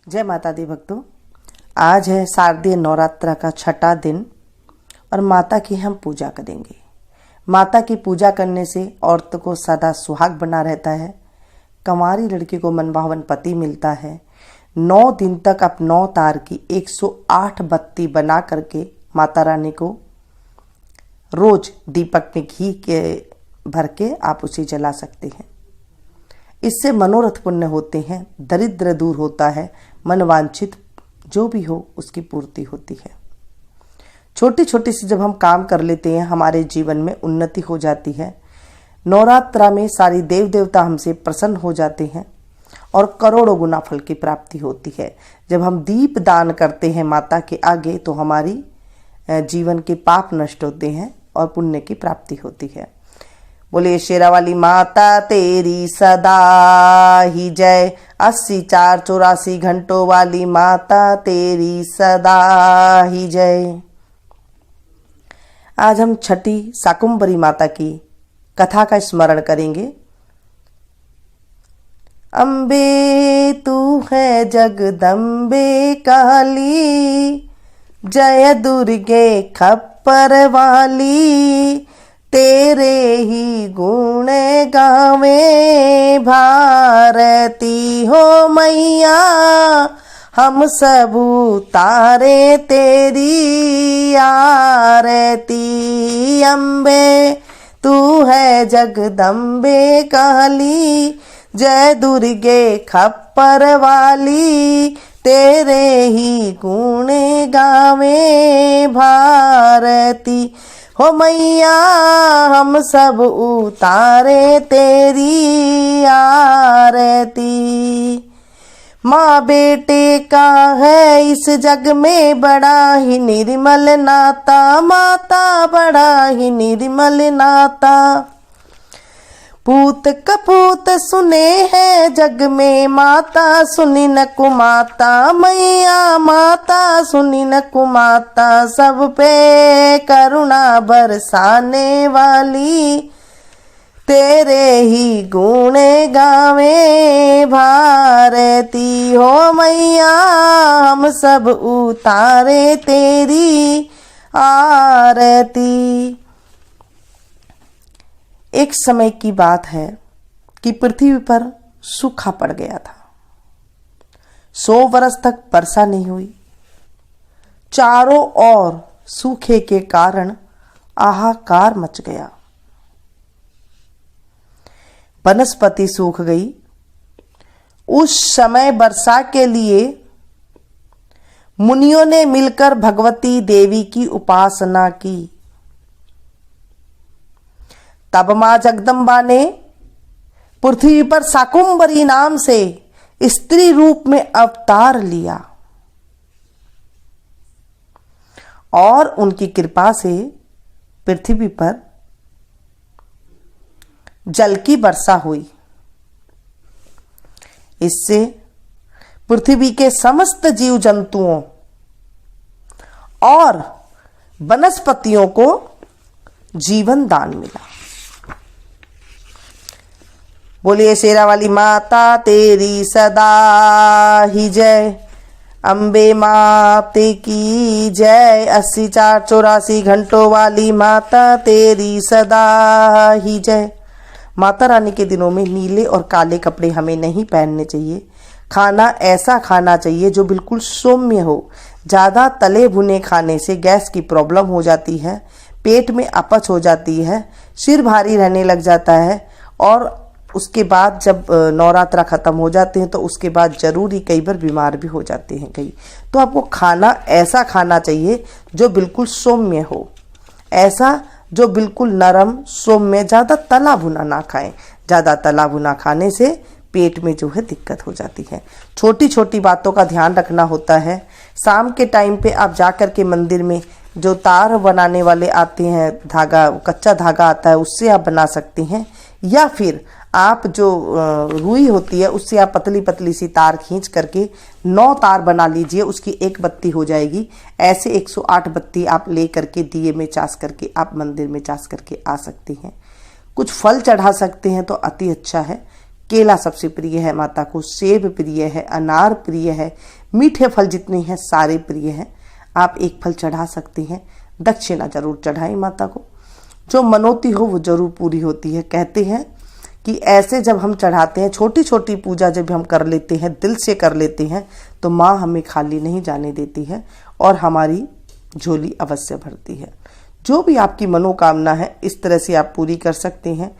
जय माता दी भक्तों। आज है शारदीय नवरात्र का छठा दिन और माता की हम पूजा करेंगे। माता की पूजा करने से औरत को सदा सुहाग बना रहता है, कंवारी लड़की को मनभावन पति मिलता है। 9 दिन तक आप 9 तार की 108 बत्ती बना करके माता रानी को रोज दीपक में घी के भर के आप उसे जला सकते हैं। इससे मनोरथ पुण्य होते हैं, दरिद्र दूर होता है, मन वांछित जो भी हो उसकी पूर्ति होती है। छोटी छोटी सी जब हम काम कर लेते हैं हमारे जीवन में उन्नति हो जाती है। नवरात्रा में सारी देव देवता हमसे प्रसन्न हो जाते हैं और करोड़ों गुना फल की प्राप्ति होती है। जब हम दीप दान करते हैं माता के आगे तो हमारी जीवन के पाप नष्ट होते हैं और पुण्य की प्राप्ति होती है। बोले शेरा वाली माता तेरी सदा ही जय। 80 4 84 घंटों वाली माता तेरी सदा ही जय। आज हम छठी शाकुंभरी माता की कथा का स्मरण करेंगे। अम्बे तू है जगदम्बे काली, जय दुर्गे खप्पर वाली, तेरे ही गुण गावे भारती हो मैया, हम सब उतारे तेरी आरती। अम्बे तू है जगदम्बे काली, जय दुर्गे खप्पर वाली, तेरे ही गुण गावे भारती हो मैया, हम सब उतारे तेरी आरती। माँ बेटे का है इस जग में बड़ा ही निर्मल नाता, माता बड़ा ही निर्मल नाता। पूत कपूत सुने हैं जग में, माता सुनी न कुमाता, मैया माता सुनी न कुमाता, सब पे करुणा बरसाने वाली, तेरे ही गुण गावे भारती हो मैया, हम सब उतारे तेरी आरती। एक समय की बात है कि पृथ्वी पर सूखा पड़ गया था। 100 वर्ष तक वर्षा नहीं हुई। चारों ओर सूखे के कारण हाहाकार मच गया। वनस्पति सूख गई। उस समय वर्षा के लिए मुनियों ने मिलकर भगवती देवी की उपासना की। तब मां जगदम्बा ने पृथ्वी पर शाकुंभरी नाम से स्त्री रूप में अवतार लिया और उनकी कृपा से पृथ्वी पर जल की वर्षा हुई। इससे पृथ्वी के समस्त जीव जंतुओं और वनस्पतियों को जीवन दान मिला। बोलिए शेरा वाली माता तेरी सदा ही जय। अम्बे माते की जय। 80 4 84 घंटों वाली माता तेरी सदा ही जय। माता रानी के दिनों में नीले और काले कपड़े हमें नहीं पहनने चाहिए। खाना ऐसा खाना चाहिए जो बिल्कुल सौम्य हो। ज़्यादा तले भुने खाने से गैस की प्रॉब्लम हो जाती है, पेट में अपच हो जाती है, सिर भारी रहने लग जाता है और उसके बाद जब नवरात्रा ख़त्म हो जाते हैं तो उसके बाद ज़रूर ही कई बार बीमार भी हो जाते हैं कई। तो आपको खाना ऐसा खाना चाहिए जो बिल्कुल सौम्य हो, ऐसा जो बिल्कुल नरम सौम्य। ज़्यादा तला भुना ना खाएं। ज़्यादा तला भुना खाने से पेट में जो है दिक्कत हो जाती है। छोटी छोटी बातों का ध्यान रखना होता है। शाम के टाइम पे आप जा कर के मंदिर में जो तार बनाने वाले आते हैं, धागा, कच्चा धागा आता है, उससे आप बना सकते हैं, या फिर आप जो रुई होती है उससे आप पतली पतली सी तार खींच करके 9 तार बना लीजिए, उसकी एक बत्ती हो जाएगी। ऐसे 108 बत्ती आप ले करके दिए में चास करके आप मंदिर में चास करके आ सकते हैं। कुछ फल चढ़ा सकते हैं तो अति अच्छा है। केला सबसे प्रिय है माता को, सेब प्रिय है, अनार प्रिय है, मीठे फल जितने हैं सारे प्रिय हैं। आप एक फल चढ़ा सकते हैं। दक्षिणा जरूर चढ़ाएं माता को। जो मनोती हो वो जरूर पूरी होती है। कहते हैं कि ऐसे जब हम चढ़ाते हैं, छोटी छोटी पूजा जब हम कर लेते हैं, दिल से कर लेते हैं, तो माँ हमें खाली नहीं जाने देती है और हमारी झोली अवश्य भरती है। जो भी आपकी मनोकामना है इस तरह से आप पूरी कर सकते हैं।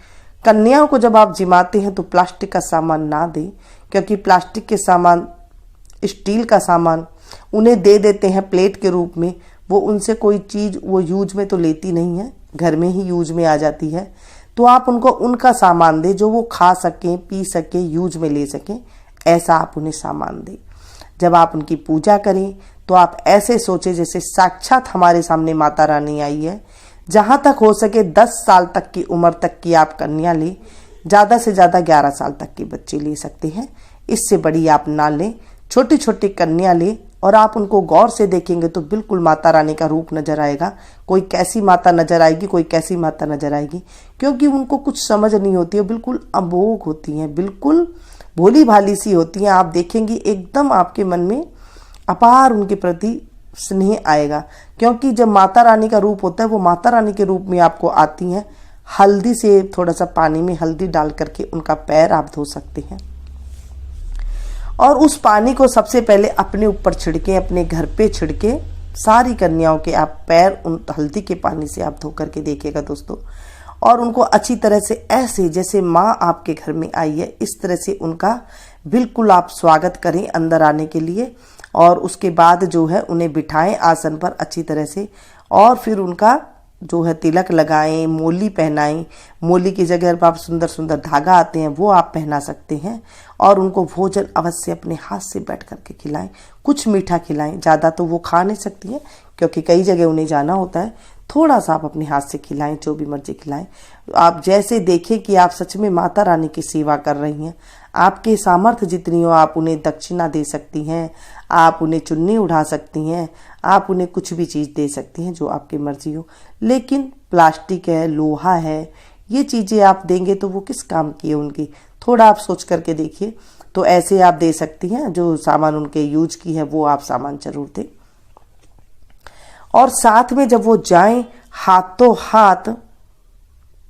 कन्याओं को जब आप जिमाते हैं तो प्लास्टिक का सामान ना दें, क्योंकि प्लास्टिक के सामान, स्टील का सामान उन्हें दे देते हैं प्लेट के रूप में। वो उनसे कोई चीज़ वो यूज में तो लेती नहीं है, घर में ही यूज में आ जाती है। तो आप उनको उनका सामान दें जो वो खा सकें, पी सकें, यूज में ले सकें, ऐसा आप उन्हें सामान दें। जब आप उनकी पूजा करें तो आप ऐसे सोचें जैसे साक्षात हमारे सामने माता रानी आई है। जहाँ तक हो सके 10 साल तक की उम्र तक की आप कन्या लें, ज़्यादा से ज़्यादा 11 साल तक के बच्चे ले सकते हैं, इससे बड़ी आप ना लें। छोटी छोटी कन्या लें और आप उनको गौर से देखेंगे तो बिल्कुल माता रानी का रूप नजर आएगा। कोई कैसी माता नजर आएगी, कोई कैसी माता नजर आएगी, क्योंकि उनको कुछ समझ नहीं होती है, बिल्कुल अबोध होती हैं, बिल्कुल भोली भाली सी होती हैं। आप देखेंगी एकदम आपके मन में अपार उनके प्रति स्नेह आएगा, क्योंकि जब माता रानी का रूप होता है वो माता रानी के रूप में आपको आती हैं। हल्दी से थोड़ा सा पानी में हल्दी डाल करके उनका पैर आप धो सकते हैं और उस पानी को सबसे पहले अपने ऊपर छिड़के, अपने घर पे छिड़के। सारी कन्याओं के आप पैर उन हल्दी के पानी से आप धो करके देखिएगा दोस्तों, और उनको अच्छी तरह से ऐसे जैसे माँ आपके घर में आई है इस तरह से उनका बिल्कुल आप स्वागत करें अंदर आने के लिए। और उसके बाद जो है उन्हें बिठाएं आसन पर अच्छी तरह से, और फिर उनका जो है तिलक लगाएं, मोली पहनाएं। मोली की जगह पर आप सुंदर सुंदर धागा आते हैं वो आप पहना सकते हैं। और उनको भोजन अवश्य अपने हाथ से बैठ करके खिलाएं, कुछ मीठा खिलाएं। ज़्यादा तो वो खा नहीं सकती हैं क्योंकि कई जगह उन्हें जाना होता है। थोड़ा सा आप अपने हाथ से खिलाएं, जो भी मर्जी खिलाएं। आप जैसे देखें कि आप सच में माता रानी की सेवा कर रही हैं। आपके सामर्थ्य जितनी हो आप उन्हें दक्षिणा दे सकती हैं, आप उन्हें चुन्नी उड़ा सकती हैं, आप उन्हें कुछ भी चीज़ दे सकती हैं जो आपकी मर्जी हो। लेकिन प्लास्टिक है, लोहा है, ये चीज़ें आप देंगे तो वो किस काम की है उनकी, थोड़ा आप सोच करके देखिए। तो ऐसे आप दे सकती हैं, जो सामान उनके यूज की है वो आप सामान जरूर दें। और साथ में जब वो जाएं हाथों हाथ,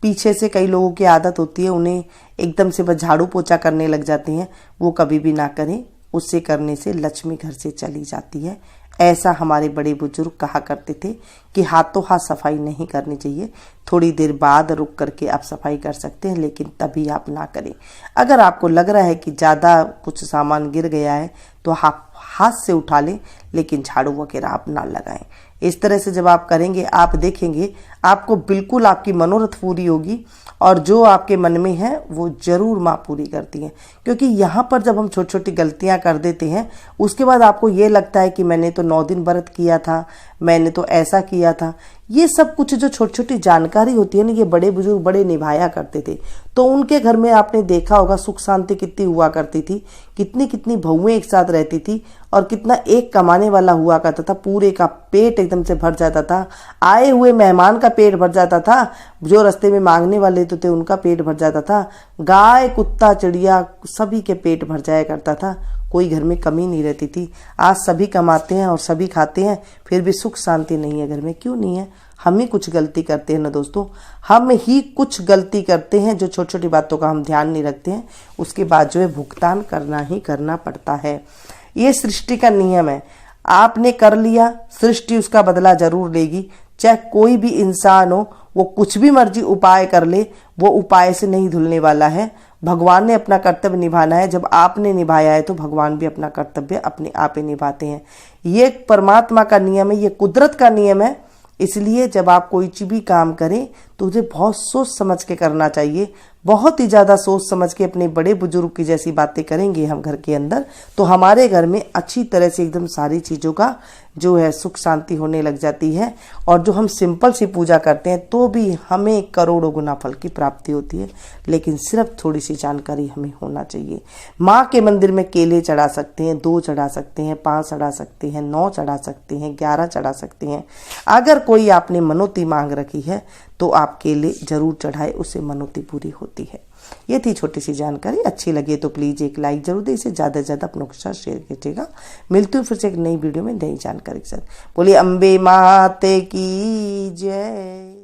पीछे से कई लोगों की आदत होती है उन्हें एकदम से बस झाड़ू पोछा करने लग जाते हैं, वो कभी भी ना करें। उससे करने से लक्ष्मी घर से चली जाती है। ऐसा हमारे बड़े बुजुर्ग कहा करते थे कि हाथों हाथ सफाई नहीं करनी चाहिए। थोड़ी देर बाद रुक करके आप सफाई कर सकते हैं, लेकिन तभी आप ना करें। अगर आपको लग रहा है कि ज़्यादा कुछ सामान गिर गया है तो आप हाथ से उठा लें, लेकिन झाड़ू वगैरह आप ना लगाएं। इस तरह से जब आप करेंगे आप देखेंगे आपको बिल्कुल आपकी मनोरथ पूरी होगी, और जो आपके मन में है वो जरूर माँ पूरी करती हैं। क्योंकि यहाँ पर जब हम छोटी छोटी गलतियाँ कर देते हैं उसके बाद आपको ये लगता है कि मैंने तो 9 दिन व्रत किया था, मैंने तो ऐसा किया था। ये सब कुछ जो छोटी छोटी जानकारी होती है ना, ये बड़े बुजुर्ग बड़े निभाया करते थे। तो उनके घर में आपने देखा होगा सुख शांति कितनी हुआ करती थी, कितनी कितनी बहुएं एक साथ रहती थी, और कितना एक कमाने वाला हुआ करता था। पूरे का पेट एकदम से भर जाता था, आए हुए मेहमान का पेट भर जाता था, जो रास्ते में मांगने वाले तो थे उनका पेट भर जाता था, गाय कुत्ता चिड़िया सभी के पेट भर जाया करता था। कोई घर में कमी नहीं रहती थी। आज सभी कमाते हैं और सभी खाते हैं, फिर भी सुख शांति नहीं है घर में। क्यों नहीं है? हम ही कुछ गलती करते हैं ना दोस्तों, हम ही कुछ गलती करते हैं जो छोटी छोटी बातों का हम ध्यान नहीं रखते हैं, उसके बाद जो है भुगतान करना ही करना पड़ता है। ये सृष्टि का नियम है। आपने कर लिया, सृष्टि उसका बदला जरूर लेगी। चाहे कोई भी इंसान हो, वो कुछ भी मर्जी उपाय कर ले, वो उपाय से नहीं धुलने वाला है। भगवान ने अपना कर्तव्य निभाना है। जब आपने निभाया है तो भगवान भी अपना कर्तव्य अपने आप ही निभाते हैं। ये परमात्मा का नियम है, ये कुदरत का नियम है। इसलिए जब आप कोई भी काम करें तो उसे बहुत सोच समझ के करना चाहिए। बहुत ही ज़्यादा सोच समझ के अपने बड़े बुजुर्ग की जैसी बातें करेंगे हम घर के अंदर, तो हमारे घर में अच्छी तरह से एकदम सारी चीज़ों का जो है सुख शांति होने लग जाती है। और जो हम सिंपल सी पूजा करते हैं तो भी हमें करोड़ों गुना फल की प्राप्ति होती है। लेकिन सिर्फ थोड़ी सी जानकारी हमें होना चाहिए। माँ के मंदिर में केले चढ़ा सकते हैं, 2 चढ़ा सकते हैं, 5 चढ़ा सकते हैं, 9 चढ़ा सकते हैं, 11 चढ़ा सकते हैं। अगर कोई आपने मनोती मांग रखी है तो आपके लिए ज़रूर चढ़ाए, उससे मनोती पूरी होती है। ये थी छोटी सी जानकारी। अच्छी लगे तो प्लीज़ एक लाइक जरूर दें, इसे ज़्यादा से ज़्यादा अपनों के साथ शेयर कीजिएगा। मिलती हूँ फिर से एक नई वीडियो में नई जानकारी के साथ। बोलिए अम्बे माते की जय।